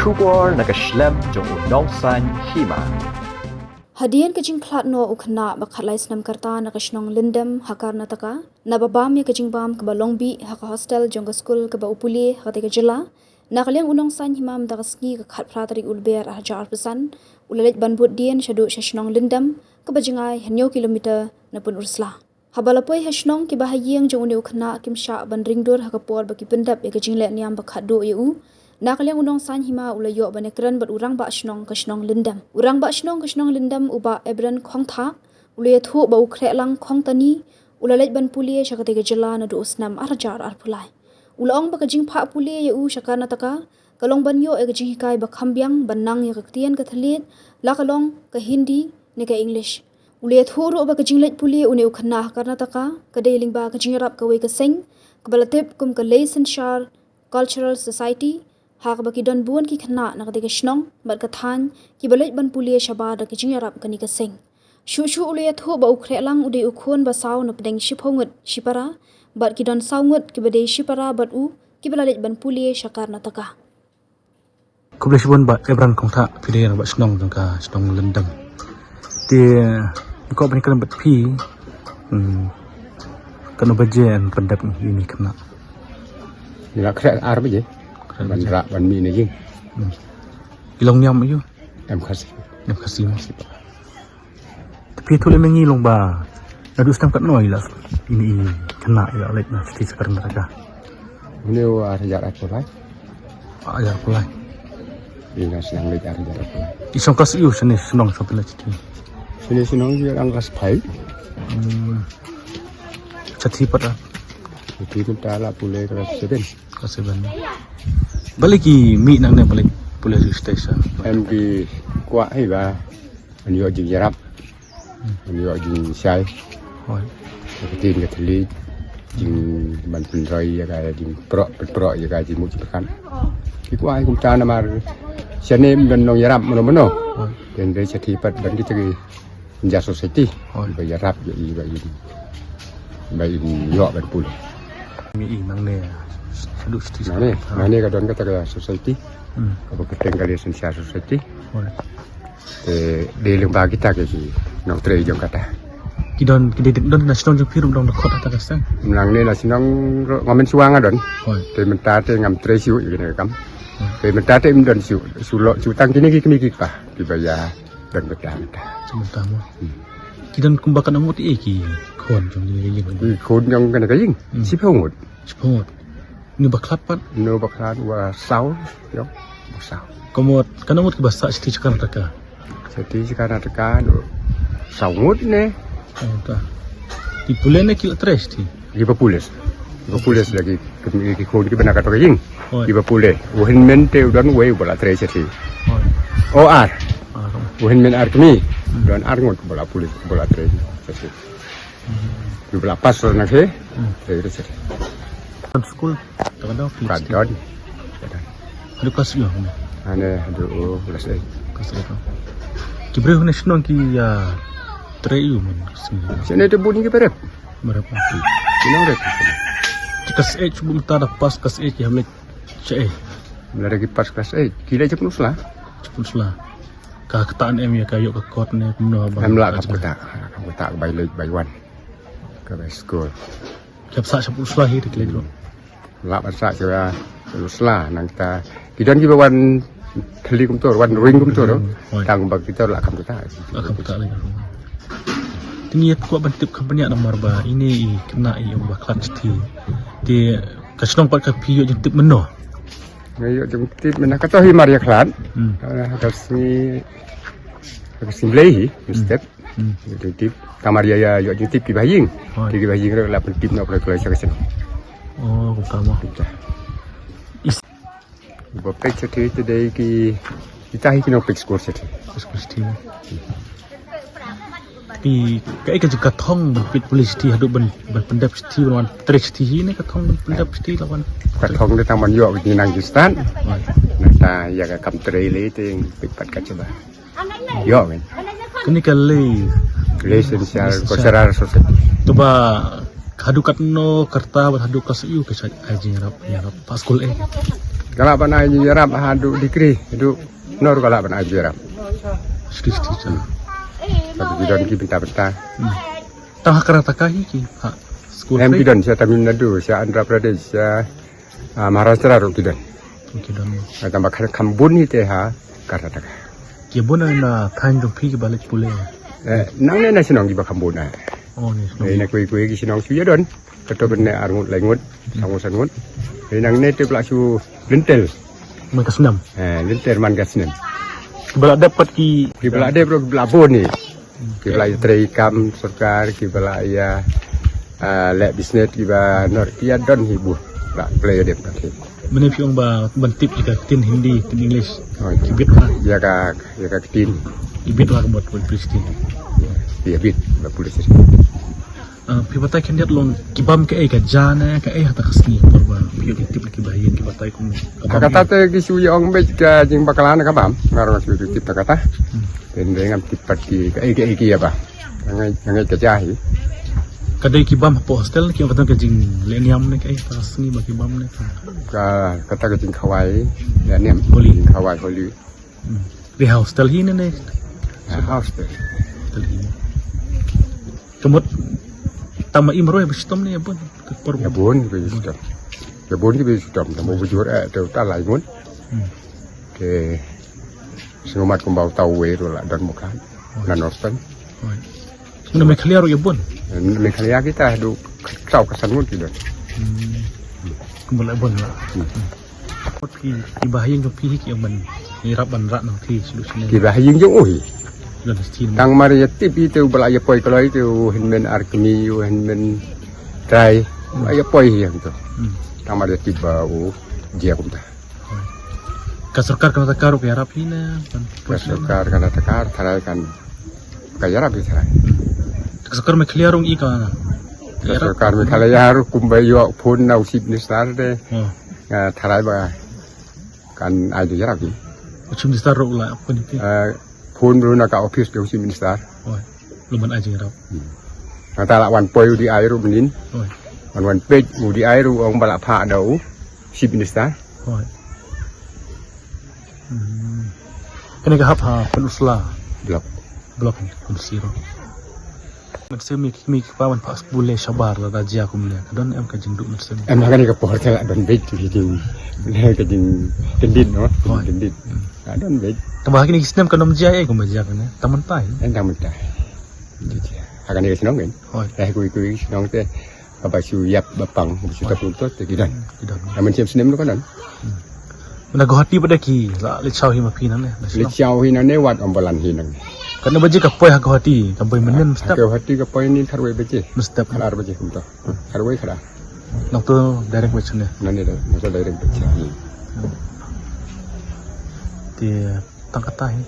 Shubor Nakashlem Jong Unongsan Hima. Hadian kajing klat no ukna bakhalai snam karta nakashnong lindem hakar nataka nababam ya kajing bam kaba longbi haka hostel jongga school kaba upuli haka jela nakaliang unong san himam dakasngi ka khat pratari ulber hajar pesan ulalet banbut dien shadu shashnong lindem kaba jingai henyo kilometer napun ursla habalapoi hashnong ki bahayeng jong une ukna kimsha bandringdur haka por baki pendap ya kajing le niam bakhat do yu nakaliang unong san hima ulayo banekran bat urang ba shnong kashnong lindam urang ba shnong kashnong lindam uba ebran khong tha ulaya thu ba ukhre lang khong tani ulalet ban pulie shakate ge jela na do snam arjar arpulai ulong ba kajing pha pulie yu shakana taka kalong ban yo e kajing hikai ba khambyang banang ya kaktian ka thalit la kalong ka hindi ne ka english ulaya thu ro ba kajing let pulie une ukhna karnataka kadeling ba kajing rap ka we ka sing kabalatip kum ka laysan shar cultural society hak baki don buan ki khna nakade shnong bar kathan ki balai ban pulie shaba da ki jingarap kani ka sing shu shu ule tho ba ukhre lang ude ukhon ba saw na pedeng shiphongut shipara bar ki don sawngut ki bade shipara bat u ki balai ban pulie shakar na taka kubleshbon ba ebran kongtha pide ba shnong jangka shnong lendam ti ko ban kan bat phi kan bajen pendap ini kena là khẽ ar bây giờ ban ra ban mi này chứ ilong nyam ayo em khasi nyam kasim tapi tu le mengi long ba nadu stam kat noi la ini kena ya lek na sti sekarang mereka nếu ra ra por lại ya pulai đi là sang lấy ra ra por lại isong kas yu sene senong sampai la citi sini nong dia ang kas pai cati pada thì chúng ta là pulai ke seben kaseban baliki mi nang ne balik police station em đi qua hay ba anh yo jing yarap anh yo jing sai hoi cái tin cái thili jing ban pun roi ya cái jing pro ya cái jing mu cipakan di qua chúng ta nama senem dan nong yarap mono dan dari setiap dan kita ke penjara society by yarap ya by yo ban pun mi nang ne sadu sti Mana ka don kata society, apa keteng kali sensia society, di lembaga kita ke si nong trei jong kata. Kidon don nasional jong pirum dong dekot ata kasang. Menang ni nasi nong ngamen suang adon. Hoi. Te menta te ngam trei siu ini kam. Te menta te don siu sulo tang kini kini kita dibaya dan betah. Sebentar mo. Kidon kumbakan amot ki kon jong ni Di kod yang kena kajing, si pengut. Sepot. Ni baklapan. No baklan wa sau, yo, sau. Komot kanamot ki basa sti cakar taka. Jadi sekarang tekan sau ngut ne. Oh ta. Di pulene ki tres ti. Liverpooles lagi ke kod ki benak kata kajing. Hoi. Liverpool uhin mente udan way bola tres seti. Hoi. OR Ah. uhin men ar kami dan ar ngot bola pulis bola tres seti. Bola pas nak he. Tres seti. School kadang Kadon. ada kelas yo. Ane aduh belas eh. Kelas itu. Kibre nasional ki ya treyu men sini. Sini tu bunyi berapa? Berapa? Kilo rek. Kelas E cuba minta ada pas kelas E ki hamle ce. Lagi pas kelas eh. Kila je penuh lah. Cepul sela. Ka ketaan em ya kayo ka kot ne kumno ba. Hamla kamu tak by one. Ke by school. Kiap sa cepul sela hi dikle. Lak bahasa saya lulus lah nang kita kidan kita wan kali kumtor wan ring kumtor tang bag kita lak kam kita Akan tak lagi. Tiniat ko bantip kampanya nomor ba ini kena i ba clutch ti. Di kasnong pat ka piyo jentip meno. ngayo jemput mana kata hi Maria Klan kasni lei step jentip kamaria ya yo jentip ki bahing ki bahing la pentip na pro kelas kelas Oh, utama. Bapak cerita today ki kita hikin opik skor cerita. Skusti. Di kayak ke katong bit polis ti hadu ban pendap sti lawan tres ti ni katong ban pendap sti lawan Katong dia taman yo di Nangistan. Nata ya ka kam trele ting pipat ka coba. Yo men. kini kali Relationship kosarar society. coba hadukat no kerta ban hadu kas yu ke aji rap ya rap pas kul Kalau pan ai Arab hadu dikri, hadu nor kalau pan ai Arab. Sri Tapi bidon ki benta-benta. Tang Hakarata kahi ki ha school Em free bidon saya Tamil Nadu, saya Andhra Pradesh, saya Maharashtra ro bidon. ki don Tambah Kambun ni teh ha Karnataka. ki bona na thain jong phi ki balik pule Nang ne na sinong di Kambun ai. oh ni Nei na kui ki sinong su yadon. Keto benne arngut lengut, sangut sangut. Nang ne te pelasu lentil. mereka senam Lentil man gasnen. bala dapat ki Kibla de bro belabon ni. Kibla terikam सरकार kibla ya le bisnet kiba nor kia don hibu. La play de pakai. mene phi ong ba bantip jika tin Hindi tin English Oh, kibit ha ya ka tin. ibit ha bot pol Pristin Ya bit ba polis. phi batai kan diat long kibam ke ka jana ka hata khasni por ba phi ki tip ki bahian ki batai kum Kata te ki su yang be ka jing bakalan ka bam. Ngaro su tip kata. Den dengan tipat ki ya ba. Ngai ka jahi. kadai kibam po hostel ki kata ka jing le niam ne ka khasni ba kibam ne Ka kata ka jing khawai ya nem Holi. khawai holi. di hostel hi ne House te. hostel hi kemut tama imro ya bestom ne ya bon por Ya bon ki sudah. Ya bon ki sudah. Mau bujur te ta lai ngun. Ke singomat kumbau tau we ro la dan mukan. Nan ostan. Muna may kaliaro ya bon May kaya kita do kau kesan ngun ki don. kumbala bon la pot ki bahayan jo pihi ki man hirap ban rat nang thi solution Ki ba ying jong oi. dan stin Tang mari ya tip itu bala ya poi kalau itu hinmen arkmi hinmen try ya poi yang tu. Tang mari tip bau dia kumta. ka sarkar kana takaro ka harap hina Kasukar kana takar tarai kan kaya rapi tarai. ka sarkar may kaliarong ika na Kasukar mi kala yar kumbai yo phone na usip ni star de oh tarai ba kan ai de rapi. uchum di star la ko ni ti Phone ru na ka office de usip minister. oh luman aja ngarap Ngata la wan poi di air menin. oh Wan page di air ong bala pha dau usip minister. oh kene ka hap ha penusla Blok. blok kun siro man se mi pa man pas bule shabar la dajia kum le don em ka jingdu man se Em makan ni kapor tela don bej tu hiding. Le ka jing kendin no. Oh. Kendin. Don bej. tambah kini kisnem ka nom jia ai kum jia kan taman pai En dam ta. Akan ni sinong kan. oh Kui sinong te apa su yap bapang su ta puntot te kidan. tidak Amen siap sinem no kan. mana go hati pada ki la le chau hi ma phi nan le Le chiao hin ne wat ombalan hinang. kan baje ka poi ha go hati ka boy menen step Ke hati ka poin ni tharwe beje. step Khadar beje kumta. Tharwe khada. nak tu direct question ne Nan ni da. Masa direct beje. ti tang kata hi